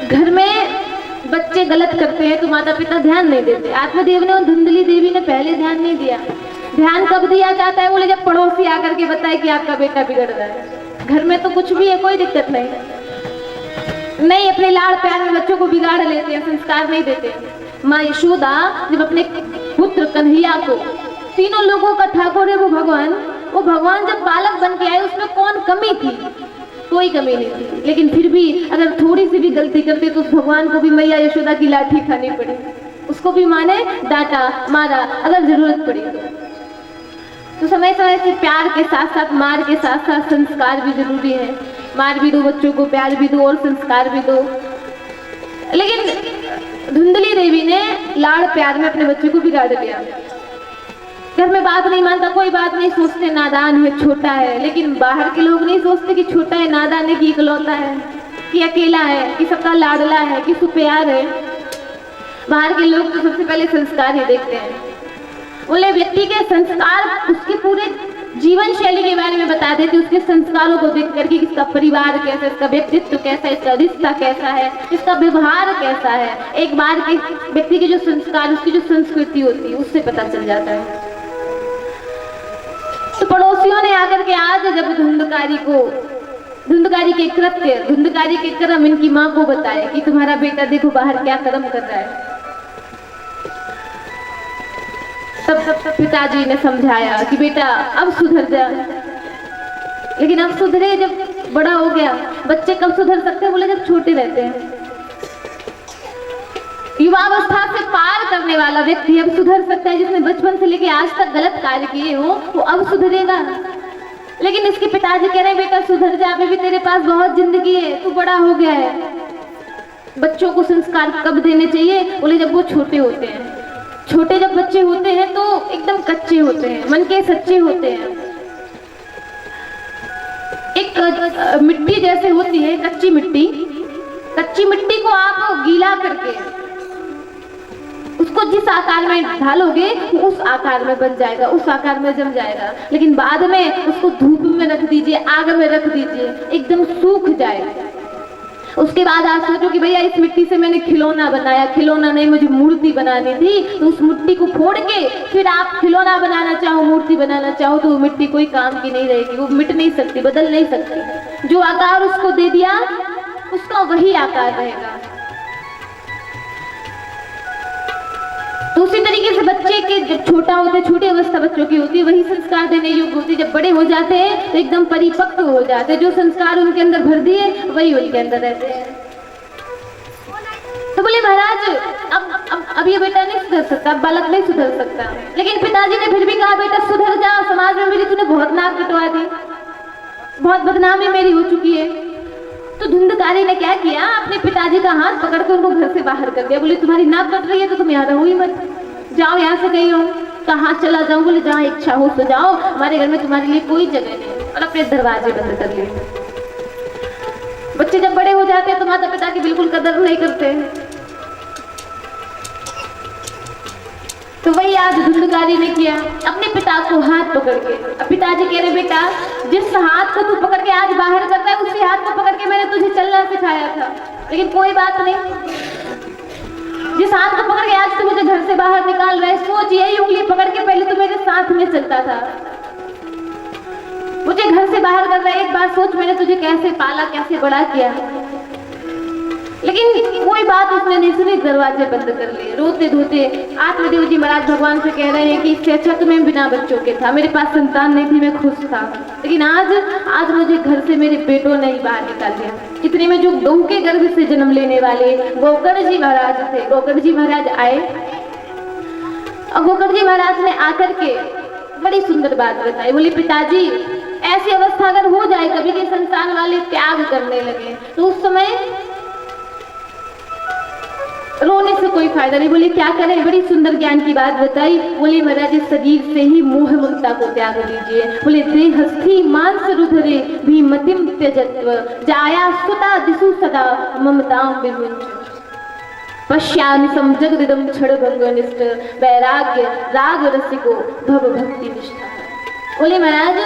घर में बच्चे गलत करते हैं तो माता पिता ध्यान नहीं देते। आत्मदेव ने और धुंधली देवी ने पहले ध्यान नहीं दिया। ध्यान कब दिया जाता है? बोले जब पड़ोसी आकर के बताए कि आपका बेटा बिगड़ रहा है। घर में तो कुछ भी है, कोई दिक्कत नहीं, अपने लाड़ प्यार में बच्चों को बिगाड़ लेते हैं, संस्कार नहीं देते। माँ यशोदा जब अपने पुत्र कन्हैया को, तीनों लोगों का ठाकुर है वो भगवान जब बालक बन के आए, उसमें कौन कमी थी? कोई कमी नहीं थी। लेकिन फिर भी अगर थोड़ी सी भी गलती करते तो उस भगवान को भी मैया यशोदा की लाठी खानी पड़ी, उसको भी माँ ने डांटा मारा अगर जरूरत पड़ी तो समय समय से प्यार के साथ साथ मार के साथ साथ संस्कार भी जरूरी है। मार भी दो बच्चों को, प्यार भी दो और संस्कार भी दो। लेकिन धुंधली देवी ने लाड़ प्यार में अपने बच्चे को बिगाड़ दिया। घर में बात नहीं मानता, कोई बात नहीं, सोचते नादान है, छोटा है। लेकिन बाहर के लोग नहीं सोचते कि छोटा है, नादान है, कि इकलौता है, कि अकेला है, कि सबका लाडला है, कि सुप्यार है। बाहर के लोग तो सबसे पहले संस्कार ही देखते हैं। बोले व्यक्ति के संस्कार उसके पूरे जीवन शैली के बारे में बता देते, उसके संस्कारों को देख करके इसका परिवार कैसा है, इसका व्यक्तित्व कैसा है, इसका रिश्ता कैसा है, इसका व्यवहार कैसा है। एक बार के व्यक्ति के जो संस्कार, उसकी जो संस्कृति होती है, उससे पता चल जाता है। तो पड़ोसियों ने आकर के आज जब धुंधकारी के कृत्य, धुंधकारी के कर्म इनकी माँ को बताया कि तुम्हारा बेटा देखो बाहर क्या कर्म कर रहा है, तब पिताजी ने समझाया कि बेटा अब सुधर जा। लेकिन अब सुधरे जब बड़ा हो गया। बच्चे कब सुधर सकते हैं? बोले जब छोटे रहते हैं। युवावस्था से पार करने वाला व्यक्ति अब सुधर सकता है। जिसने बचपन से लेके आज तक गलत कार्य किए हो वो अब सुधरेगा। लेकिन इसके पिताजी कह रहे हैं बेटा सुधर जा, अभी भी तेरे पास बहुत जिंदगी है, तू बड़ा हो गया है। बच्चों को संस्कार कब देने चाहिए? बोले जब वो छोटे होते हैं। छोटे जब बच्चे होते हैं तो एकदम कच्चे होते हैं, मन के सच्चे होते हैं। एक मिट्टी जैसे होती है, कच्ची मिट्टी को आप गीला करके उसको जिस आकार में ढालोगे उस आकार में बन जाएगा, उस आकार में जम जाएगा। लेकिन बाद में उसको धूप में रख दीजिए, आग में रख दीजिए, एकदम सूख जाएगा। उसके बाद आप सोचो कि भैया इस मिट्टी से मैंने खिलौना बनाया, खिलौना नहीं मुझे मूर्ति बनानी थी, तो उस मिट्टी को फोड़ के फिर आप खिलौना बनाना चाहो, मूर्ति बनाना चाहो, तो वो मिट्टी कोई काम की नहीं रहेगी, वो मिट नहीं सकती, बदल नहीं सकती। जो आकार उसको दे दिया उसका वही आकार रहेगा। तो उसी तरीके से बच्चे के जब छोटा होते, छोटी अवस्था बच्चों की होती है, वही संस्कार देने योग्य होती है। जब बड़े हो जाते हैं तो एकदम परिपक्व हो जाते हैं। जो संस्कार उनके अंदर भर दिए वही उनके अंदर रहते हैं। तो बोले महाराज अब ये बेटा नहीं सुधर सकता, अब बालक नहीं सुधर सकता। लेकिन पिताजी ने फिर भी कहा बेटा सुधर जा, समाज में मेरी तूने बहुत नाक कटवा दी, बहुत बदनामी मेरी हो चुकी है। तो धुंधकारी ने क्या किया? अपने पिताजी का हाथ पकड़ कर उनको घर से बाहर कर दिया। बोले तुम्हारी नाक कट रही है तो तुम यहाँ रहो ही मत, जाओ यहाँ से गई हो। कहाँ चला जाऊँ? बोले जहाँ इच्छा हो तो जाओ, हमारे घर में तुम्हारे लिए कोई जगह नहीं। और अपने दरवाजे बंद कर लिए। बच्चे जब बड़े हो जाते हैं तो माता पिता की बिल्कुल कदर नहीं करते हैं। तो वही आज धुंधकारी ने किया, अपने पिता को हाथ पकड़ के। अब पिताजी कह रहे बेटा जिस हाथ को तू पकड़ के आज बाहर करता है उसी हाथ को पकड़ के मैंने तुझे चलना सिखाया था। लेकिन कोई बात नहीं, जिस हाथ को पकड़ के आज तू मुझे घर से बाहर निकाल रहा है, सोच यही उंगली पकड़ के पहले तू मेरे साथ में चलता था, मुझे घर से बाहर कर रहा है। एक बार सोच मैंने तुझे कैसे पाला, कैसे बड़ा किया। लेकिन कोई बात उसने नहीं सुनी, दरवाजे बंद कर लिए। रोते धोते आत्मदेव जी महाराज भगवान से कह रहे हैं कि इससे अच्छा तो मैं बिना बच्चों के था, मेरे पास संतान नहीं थी, मैं खुश था। लेकिन आज मुझे घर से मेरे बेटों ने ही बाहर निकाल दिया। इतने में जो गऊ के गर्भ से जन्म लेने वाले गोकर्ण जी महाराज थे, गोकर्ण जी महाराज आए और गोकर्ण जी महाराज ने आकर के बड़ी सुंदर बात बताई। बोले पिताजी ऐसी अवस्था अगर हो जाए कभी के संतान वाले त्याग करने लगे तो उस समय रोने से कोई फायदा नहीं। बोले क्या करें? बड़ी सुंदर ज्ञान की बात बताई। बोले महाराज इस शरीर से ही मोह ममता को त्याग लीजिए। बोले देहस्थी मांस रुधरे भी मतिम त्यजत्व जाया सुता दिशु सदा ममताम विमुंच पश्यामि समजगदिदं क्षणभंग निष्ठ वैराग्य राग रसिको भव भक्ति निष्ठा। बोले महाराज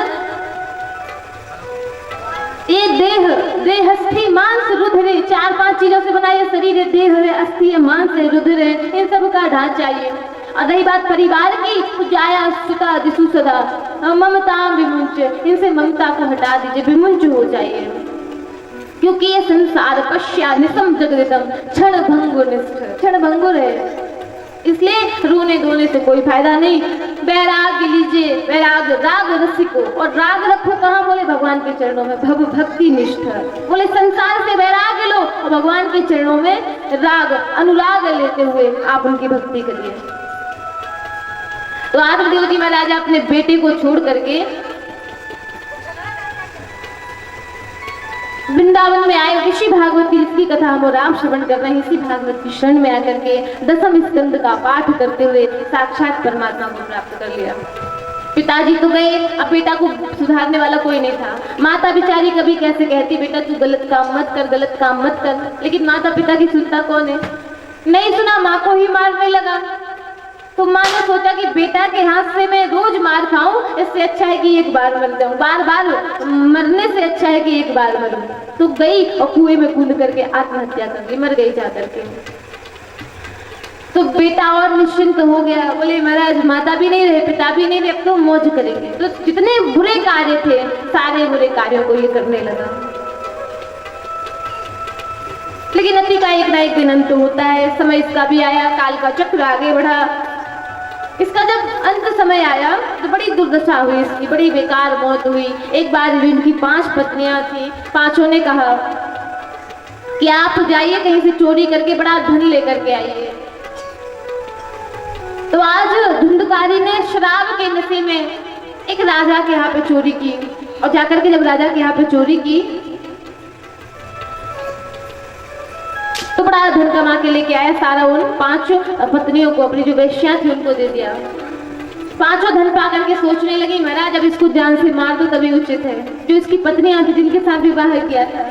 ये देह अस्थि मांस रुधिर है, 4-5 चीजों से बना ये शरीर है। देह है, अस्थि है, मांस है, रुधिर है, इन सब का ढांचा चाहिए। और रही बात परिवार की, तो जाया सुता दिशु सदा ममता विमुंच, इनसे ममता को हटा दीजिए, विमुंच हो जाइए। क्योंकि ये संसार पश्या निसम जगदितम क्षण भंगुर निष्ठ, क्षण भंगुर है, इसलिए रोने धोने से कोई फायदा नहीं। वैराग लीजिए, वैराग राग रसिको, और राग रखो कहाँ? बोले भगवान के चरणों में, भव भक्ति निष्ठ। बोले संसार से वैराग लो और भगवान के चरणों में राग अनुराग लेते हुए आप उनकी भक्ति करिए। तो आत्मदेव जी महाराज अपने बेटे को छोड़ करके वृंदावन में आए। ऋषि भागवत की जिसकी कथा हम राम श्रवण कर रहे हैं, इसी भागवत की शरण में आकर के 10वें स्कंद का पाठ करते हुए साक्षात परमात्मा को प्राप्त कर लिया। पिताजी तो गए, अब बेटा को सुधारने वाला कोई नहीं था। माता बिचारी कभी कैसे कहती, बेटा तू गलत काम मत कर, गलत काम मत कर, लेकिन माता पिता की सुनता कौन है? नहीं सुना, माँ को ही मारने लगा। तो माँ ने सोचा कि बेटा के हाथ से मैं रोज मार खाऊं, इससे अच्छा है कि एक बार मर जाऊं, बार बार मरने से अच्छा है कि एक बार मरूं। तो गई और कुएं में कूद करके आत्महत्या कर ली, मर गई जा करके। तो बेटा और निश्चिंत हो गया, बोले महाराज माता भी नहीं रहे, पिता भी नहीं रहे, अब तो मौज करेंगे। तो जितने बुरे कार्य थे, सारे बुरे कार्यों को ये करने लगा। लेकिन अति का एक ना एक दिन अंत होता है, समय इसका भी आया, काल का चक्र आगे बढ़ा। इसका जब अंत समय आया तो बड़ी दुर्दशा हुई इसकी, बड़ी बेकार मौत हुई। एक बार इनकी 5 पत्नियां थी, पांचों ने कहा कि आप जाइए कहीं से चोरी करके बड़ा धन लेकर के आइए। तो आज धुंधकारी ने शराब के नशे में एक राजा के यहाँ पे चोरी की, और जाकर के जब राजा के यहाँ पे चोरी की तो बड़ा धन कमा के लेके आया, सारा उन 5 पत्नियों को, अपनी जो वेश्या थी उनको दे दिया। पांचों धन पा करके सोचने लगी महाराज अब इसको जान से मार दो तभी उचित है। जो इसकी पत्नियां थी जिनके साथ विवाह किया था,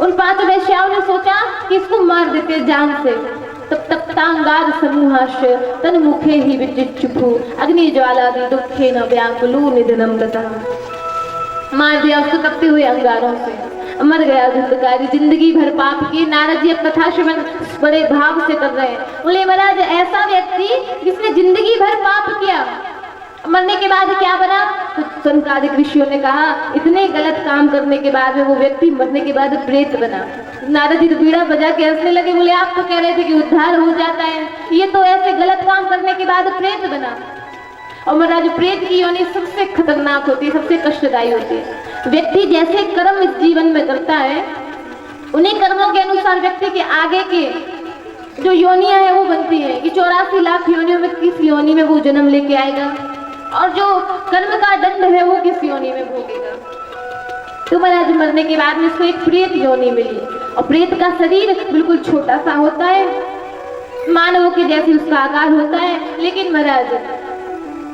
उन 5 वेश्याओं ने सोचा कि इसको मार देते जान से। तब तप्तांगार समूहाश तन मुखे ही विचिच्छुभु अग्नि ज्वाला दी दुखे न व्याकुलु निधनम गतः। मार दिया उसको तपते हुए अंगारों से, मर गया धुंधकारी। जिंदगी भर पाप की। नारद जी अब कथा श्रवण बड़े भाव से कर रहे हैं। बोले महाराज ऐसा व्यक्ति जिसने जिंदगी भर पाप किया, मरने के बाद क्या बना? तो सनकादिक ऋषियों ने कहा इतने गलत काम करने के बाद वो व्यक्ति मरने के बाद प्रेत बना। नारद जी तो बीड़ा बजा के हंसने लगे, बोले आप तो कह रहे थे कि उद्धार हो जाता है, ये तो ऐसे गलत काम करने के बाद प्रेत बना। और महाराज प्रेत की योनि सबसे खतरनाक होती है, सबसे कष्टदायी होती है। व्यक्ति जैसे कर्म इस जीवन में करता है, उन्हीं कर्मों के अनुसार व्यक्ति के आगे के जो योनियां हैं वो बनती है कि 84 लाख योनियों में किस योनि में वो जन्म लेके आएगा, और जो कर्म का दंड है वो किस योनि में भोगेगा। तो महाराज मरने के बाद में इसको एक प्रेत योनि मिली, और प्रेत का शरीर बिल्कुल छोटा सा होता है, मानवों के जैसे उसका आकार होता है। लेकिन महाराज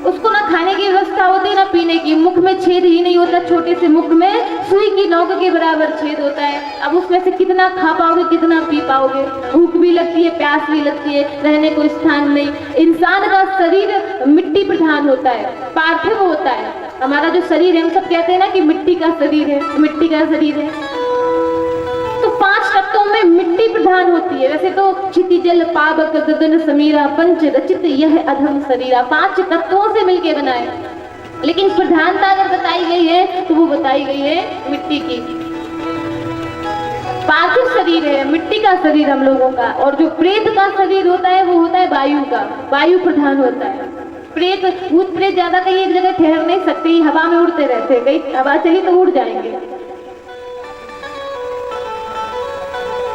उसको ना खाने की व्यवस्था होती है ना पीने की, मुख में छेद ही नहीं होता, छोटे से मुख में सुई की नोक के बराबर छेद होता है। अब उसमें से कितना खा पाओगे, कितना पी पाओगे? भूख भी लगती है, प्यास भी लगती है, रहने को स्थान नहीं। इंसान का शरीर मिट्टी प्रधान होता है, पार्थिव होता है। हमारा जो शरीर है, हम सब कहते हैं ना कि मिट्टी का शरीर है, मिट्टी का शरीर है। तो 5 तत्वों में मिट्टी प्रधान होती है। वैसे तो क्षिति जल पावक गगन समीरा पंच रचित यह अधम शरीरा, 5 तत्वों से मिलके बना है। लेकिन प्रधानता अगर बताई गई है तो वो बताई गई है मिट्टी की। पार्थिव शरीर है, मिट्टी का शरीर हम लोगों का। और जो प्रेत का शरीर होता है वो होता है वायु का, वायु प्रधान होता है। प्रेत भूत प्रेत ज्यादा कहीं एक जगह ठहर नहीं सकते, हवा में उड़ते रहते हैं, कहीं हवा चली तो उड़ जाएंगे।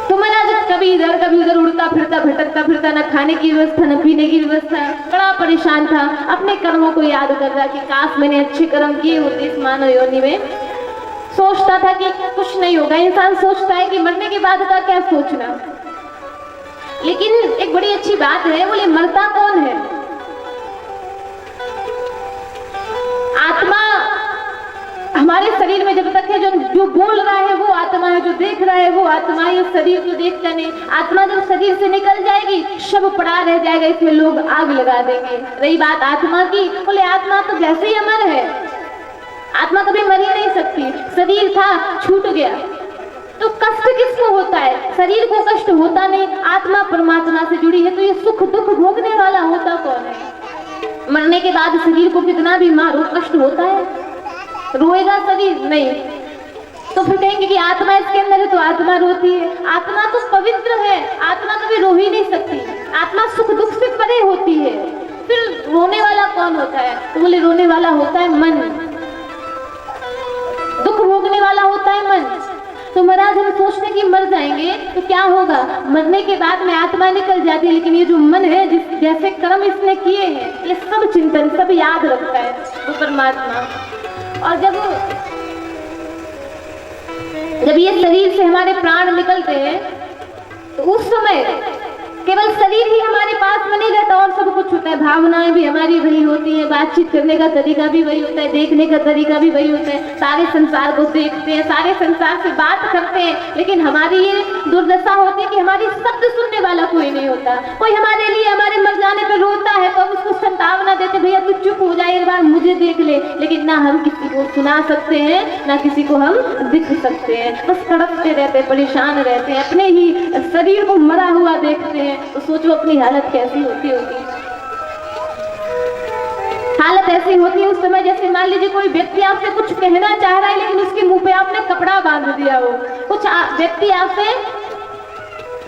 तो महाराज कभी इधर कभी उधर उड़ता फिरता भटकता फिरता, न खाने की व्यवस्था न पीने की व्यवस्था, बड़ा परेशान था। अपने कर्मों को याद कर रहा कि काश मैंने अच्छे कर्म किए होते इस मानव योनि में। सोचता था कि कुछ नहीं होगा। इंसान सोचता है कि मरने के बाद का क्या सोचना, लेकिन एक बड़ी अच्छी बात है, बोले मरता कौन है? आत्मा हमारे शरीर में जब तक है, जो बोल रहा है वो आत्मा है, जो देख रहा है वो आत्मा है। ये शरीर तो देखता नहीं। आत्मा जब शरीर से निकल जाएगी, शव पड़ा रह जाएगा, इसमें लोग आग लगा देंगे। रही बात आत्मा की, बोले आत्मा तो जैसे ही अमर है, आत्मा कभी मर ही नहीं सकती। शरीर था, छूट गया, तो कष्ट किसको होता है? शरीर को कष्ट होता नहीं, आत्मा परमात्मा से जुड़ी है, तो ये सुख दुख भोगने वाला होता कौन है? मरने के बाद शरीर को कितना भी मारो, कष्ट होता है? रोएगा शरीर? नहीं। तो फिर कहेंगे कि आत्मा इसके अंदर है तो आत्मा रोती है। आत्मा तो पवित्र है, आत्मा कभी रो ही नहीं सकती, आत्मा सुख दुख से परे होती है। फिर रोने वाला कौन होता है? तो बोले रोने वाला होता है मन, दुख भोगने वाला होता है मन। तो महाराज हम सोचते हैं कि मर जाएंगे तो क्या होगा, मरने के बाद में आत्मा निकल जाती है, लेकिन ये जो मन है, जिस जैसे कर्म इसने किए हैं, ये सब चिंतन, सब याद रखता है वो परमात्मा। और जब ये शरीर से हमारे प्राण निकलते हैं तो उस समय केवल शरीर ही हमारे पास में नहीं रहता और सब कुछ होता है। भावनाएं भी हमारी वही होती है, बातचीत करने का तरीका भी वही होता है, देखने का तरीका भी वही होता है, सारे संसार को देखते हैं, सारे संसार से बात करते हैं, लेकिन हमारी ये दुर्दशा होती है कि हमारी शब्द सुनने वाला कोई नहीं होता। कोई हमारे लिए हमारे मर जाने पर रोता है तो हम उसको संतावना देते, भैया तू चुप हो जाए, एक बार मुझे देख ले, लेकिन ना हम किसी को सुना सकते हैं, ना किसी को हम दिख सकते हैं, बस तड़पते रहते हैं, परेशान रहते हैं, अपने ही शरीर को मरा हुआ देखते हैं। तो सोचो अपनी हालत कैसी होती होगी। हालत ऐसी होती है उस समय, जैसे मान लीजिए कोई व्यक्ति आपसे कुछ कहना चाह रहा है, लेकिन उसके मुंह पे आपने कपड़ा बांध दिया हो। कुछ व्यक्ति आपसे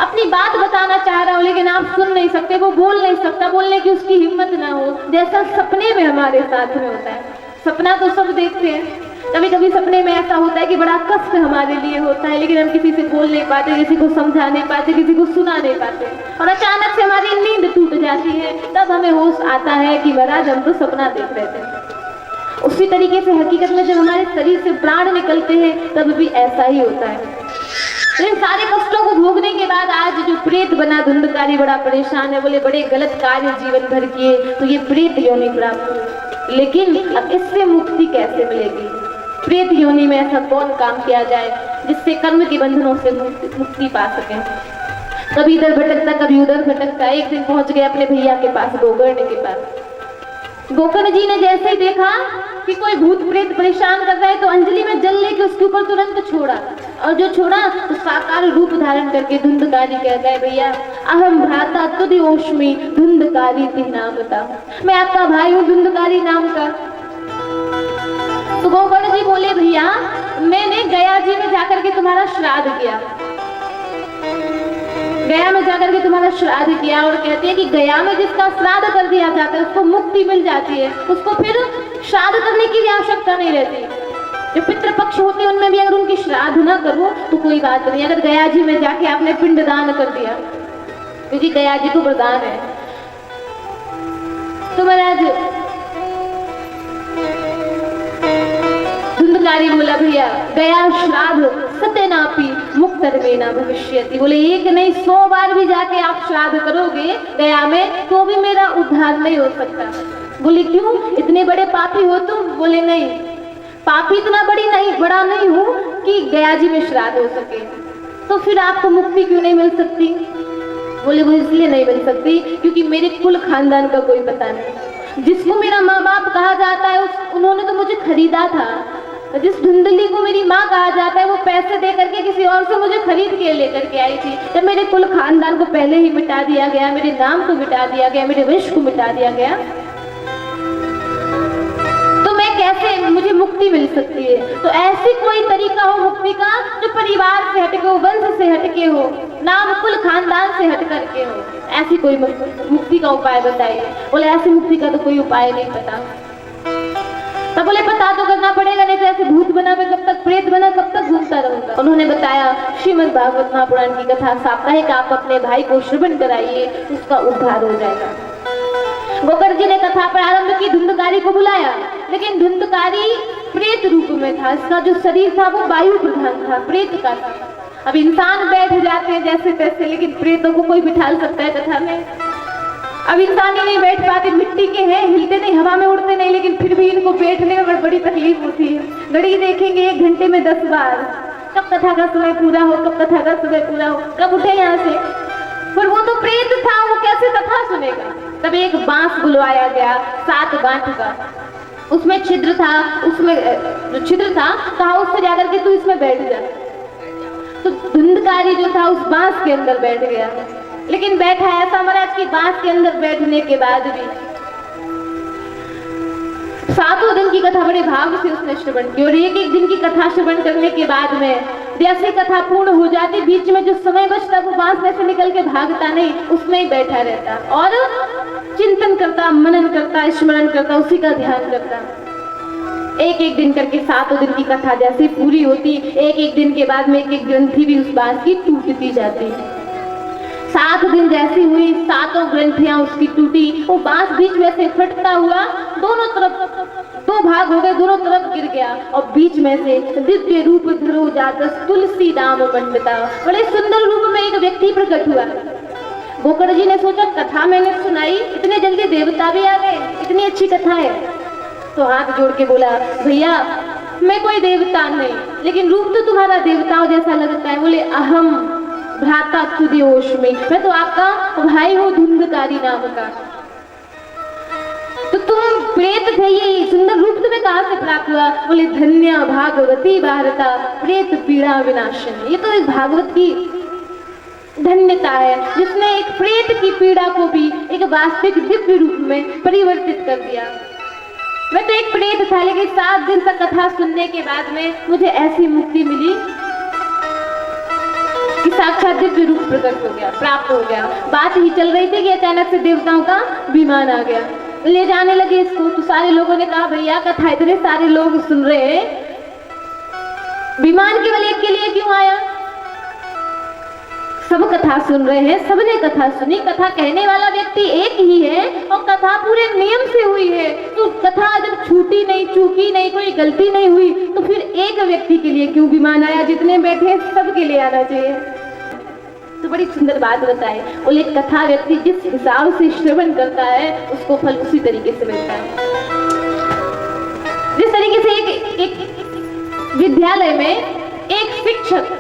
अपनी बात बताना चाह रहा हो, लेकिन आप सुन नहीं सकते, वो बोल नहीं सकता, बोलने की उसकी हिम्मत ना हो। जैसा सपने में हमारे साथ में होता है। सपना तो सब देखते हैं, कभी कभी सपने में ऐसा होता है कि बड़ा कष्ट हमारे लिए होता है, लेकिन हम किसी से बोल नहीं पाते, किसी को समझा नहीं पाते, किसी को सुना नहीं पाते, और अचानक से हमारी नींद टूट जाती है। तब हमें होश आता है कि महाराज हम तो सपना देख रहे थे। उसी तरीके से हकीकत में जब हमारे शरीर से प्राण निकलते हैं तब भी ऐसा ही होता है। इन सारे कष्टों को भोगने के बाद आज जो प्रेत बना धुंधकारी बड़ा परेशान है, बोले बड़े गलत कार्य जीवन भर किए तो ये प्रेत योनि प्राप्त हुई, लेकिन अब इससे मुक्ति कैसे मिलेगी? प्रेत योनि में ऐसा कौन काम किया जाए जिससे कर्म के बंधनों से मुक्ति पा सके? कभी इधर भटकता, कभी उधर भटकता, एक दिन पहुंच गया अपने भैया के पास, गोकर्ण के पास। गोकर्ण जी ने जैसे ही देखा कि कोई भूत प्रेत परेशान कर रहा है तो अंजलि में जल लेके उसके ऊपर तुरंत छोड़ा, और जो छोड़ा तो साकार रूप धारण करके धुंधकारी कहता है, भैया अहम भ्राता तुद्योष्मि धुंधकारी ती नाम बता, मैं आपका भाई हूँ धुंधकारी नाम का। तो गोकर्ण जी बोले, भैया मैंने गया जी में जाकर के तुम्हारा श्राद्ध किया, गया में जाकर के तुम्हारा श्राद्ध किया, और कहते हैं कि गया में जिसका श्राद्ध कर दिया जाता है उसको मुक्ति मिल जाती है, उसको फिर श्राद्ध करने की भी आवश्यकता नहीं रहती। जो पितृपक्ष होते हैं उनमें भी अगर उनकी श्राद्ध ना करो तो कोई बात नहीं। अगर गया जी में जाके आपने पिंड दान कर दिया, क्योंकि गया जी को वरदान है, तो महाराज धुंधकारी बोला, भैया गया श्राद्ध सत्यनापि मुक्तर्मेना भविष्यति। बोले एक नहीं 100 बार भी जाके आप श्राद्ध करोगे गया में तो भी मेरा उद्धार नहीं हो सकता। बोले क्यों, इतने बड़े पापी हो तुम? बोले नहीं, पापी इतना बड़ा नहीं हूँ कि गया जी में श्राद्ध हो सके। तो फिर आपको मुक्ति क्यों नहीं मिल सकती? बोले वो इसलिए नहीं मिल सकती क्योंकि मेरे कुल खानदान का कोई पता नहीं। जिसको मेरा माँ बाप कहा जाता है उन्होंने तो मुझे खरीदा था, जिस धुंधली को मेरी माँ कहा जाता है वो पैसे दे करके किसी और से मुझे खरीद के लेकर के आई थी। जब मेरे कुल खानदान को पहले ही मिटा दिया गया, मेरे नाम को मिटा दिया गया, मेरे वंश को मिटा दिया गया, तो मैं कैसे, मुझे मुक्ति मिल सकती है? तो ऐसी कोई तरीका हो मुक्ति का जो परिवार से हटके हो, वंश से हटके हो, नाम कुल खानदान से हट करके हो, ऐसी कोई मुक्ति का उपाय बताइए। बोले ऐसी मुक्ति का तो कोई उपाय नहीं पता। तब बोले पता तो करना पड़ेगा, नहीं तो ऐसे भूत बना मैं कब तक, प्रेत बना कब तक घूमता रहूंगा। उन्होंने बताया श्रीमद् भागवत महापुराण की कथा साप्ताहिक आप अपने भाई को श्रवण कराइए, उसका उद्धार हो जाएगा। गोकर्ण जी ने कथा प्रारंभ की, धुंधकारी को बुलाया, लेकिन धुंधकारी प्रेत रूप में था, इसका जो शरीर था वो वायु प्रधान था, प्रेत का था। अब इंसान बैठ जाते हैं जैसे तैसे, लेकिन प्रेतों को कोई बिठा सकता है कथा में? अब इंसान ही नहीं बैठ पाते, मिट्टी के हैं, हिलते नहीं, हवा में उड़ते नहीं, लेकिन फिर भी इनको बैठने में बड़ी तकलीफ होती है। घड़ी देखेंगे 1 घंटे में 10 बार, कब कथा का समय पूरा हो, कब कथा का समय पूरा हो, कब उठे यहाँ से। पर वो तो प्रेत था, वो कैसे कथा सुनेगा? तब एक बांस बुलवाया गया 7 गांठ का, उसमें छिद्र था, उसमें जो छिद्र था कहा उससे जाकर के तू इसमें बैठ जा। तो धुंधकारी जो था उस बांस के अंदर बैठ गया। लेकिन बैठा ऐसा महाराज कि बांस के अंदर बैठने के बाद भी 7 दिन की कथा बड़े भाव से उसने श्रवण की। और एक एक दिन की कथा श्रवण करने के बाद में जैसे कथा पूर्ण हो जाती, बीच में जो समय बचता वो बांस में से निकल के भागता नहीं, उसमें ही बैठा रहता और चिंतन करता, मनन करता, स्मरण करता, उसी का ध्यान करता। एक एक दिन करके 7 दिन की कथा जैसे पूरी होती, एक एक दिन के बाद में एक एक ग्रंथि भी उस बांस की टूटती जाती। 7 दिन जैसी हुई, 7 ग्रंथियां उसकी टूटी। वो बांस बीच में से फटता हुआ दोनों तरफ 2 भाग हो गए, दोनों तरफ गिर गया और बीच में से दिव्य रूप धरो जातस तुलसी दाम पंडिता, बड़े सुंदर रूप में एक व्यक्ति प्रकट हुआ। गोकर्ण जी ने सोचा कथा मैंने सुनाई, इतने जल्दी देवता भी आ गए, इतनी अच्छी कथा है। तो हाथ जोड़ के बोला, भैया मैं कोई देवता नहीं, लेकिन रूप तो तुम्हारा देवताओं जैसा लगता है। बोले, अहम भ्राता तुद्योष्मि, मैं तो आपका भाई हूँ धुंधकारी नाम का। तो तुम प्रेत थे, ये सुंदर रूप तुम्हें कहाँ से प्राप्त हुआ? बोले, धन्य भागवती भारता प्रेत पीड़ा विनाशिनी। ये तो इस भागवत की धन्यता है जिसने एक प्रेत की पीड़ा को भी एक वास्तविक दिव्य रूप में परिवर्तित कर दिया। मैं तो एक प्रेत था, लेकिन 7 दिन तक कथा सुनने के बाद में मुझे ऐसी मुक्ति मिली कि साक्षात दिव्य रूप प्रकट हो गया, प्राप्त हो गया। बात ही चल रही थी कि अचानक से देवताओं का विमान आ गया, ले जाने लगे इसको। तो सारे लोगों ने कहा, भैया कथा इतने सारे लोग सुन रहे हैं, विमान केवल एक के लिए क्यों आया? सब कथा सुन रहे हैं, सबने कथा सुनी, कथा कहने वाला व्यक्ति एक ही है और कथा पूरे नियम से हुई है। तो कथा जब छूटी नहीं, चूकी नहीं, कोई गलती नहीं हुई, तो फिर एक व्यक्ति के लिए क्यों विमान आया? जितने बैठे हैं सबके लिए आना चाहिए। तो बड़ी सुंदर बात बताए, बोले कथा व्यक्ति जिस हिसाब से श्रवण करता है उसको फल उसी तरीके से मिलता है। जिस तरीके से एक विद्यालय में एक शिक्षक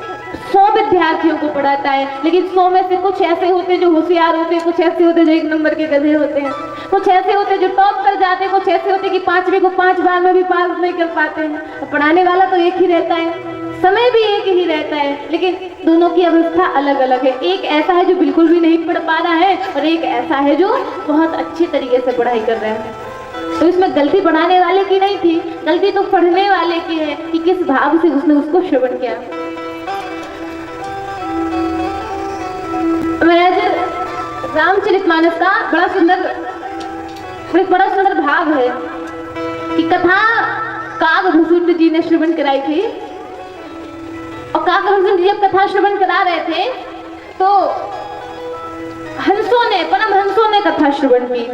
100 विद्यार्थियों को पढ़ाता है, लेकिन 100 में से कुछ ऐसे होते हैं जो होशियार होते हैं, कुछ ऐसे होते हैं जो 1 नंबर के गधे होते हैं, कुछ ऐसे होते हैं जो टॉप कर जाते हैं, कुछ ऐसे होते हैं कि 5वीं को 5 बार में भी पास नहीं कर पाते हैं। पढ़ाने वाला तो एक ही रहता है, समय भी एक ही रहता है, लेकिन दोनों की अवस्था अलग अलग है। एक ऐसा है जो बिल्कुल भी नहीं पढ़ पा रहा है और एक ऐसा है जो बहुत अच्छे तरीके से पढ़ाई कर रहा है। तो इसमें गलती पढ़ाने वाले की नहीं थी, गलती तो पढ़ने वाले की है कि किस भाव से उसने उसको श्रवण किया। रामचरितमानस का बड़ा सुंदर भाग है कि कथा काकभूषुंड जी ने श्रवण कराई थी। और काकभूषुंड जी जब कथा श्रवण करा रहे थे तो परमहंसों ने कथा श्रवण की।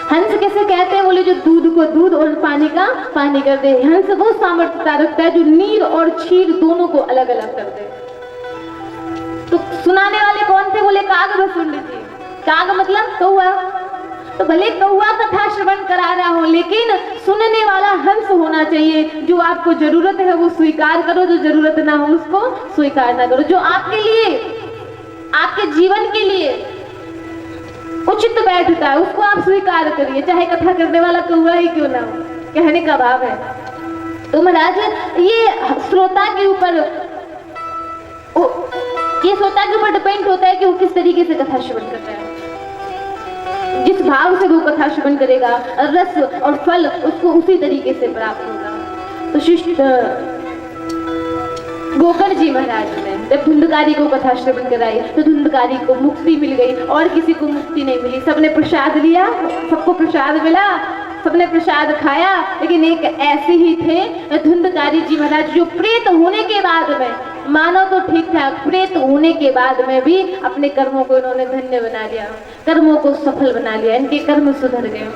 हंस कैसे कहते हैं? बोले, जो दूध को दूध और पानी का पानी कर दे। हंस वो सामर्थ्यता रखता है जो नीर और क्षीर दोनों को अलग अलग कर दे। तो सुनाने वाले कौन थे? बोले, काकभूषुंड जी। काक मतलब कौआ। तो भले कौआ कथा श्रवण करा रहा हो, लेकिन सुनने वाला हंस होना चाहिए। जो आपको जरूरत है वो स्वीकार करो, जो जरूरत ना हो उसको स्वीकार ना करो। जो आपके लिए, आपके जीवन के लिए उचित बैठता है उसको आप स्वीकार करिए, चाहे कथा करने वाला कौआ ही क्यों ना हो। कहने का भाव है। तो महाराज ये श्रोता के ऊपर डिपेंड होता है कि वो किस तरीके से कथा श्रवण करता है। जिस भाव से वो कथा श्रवण करेगा, रस और फल उसको उसी तरीके से प्राप्त होगा। तो शिष्ट गोकर्ण जी महाराज ने जब धुंधकारी को कथा श्रवण कराई तो धुंधकारी को मुक्ति मिल गई और किसी को मुक्ति नहीं मिली। सबने प्रसाद लिया, सबको प्रसाद मिला, सबने प्रसाद खाया, लेकिन एक ऐसे ही थे धुंधकारी जी महाराज जो प्रेत होने के बाद में, मानो तो ठीक ठाक, प्रेत होने के बाद में भी अपने कर्मों को इन्होंने धन्य बना लिया, कर्मों को सफल बना लिया, इनके कर्म सुधर गए।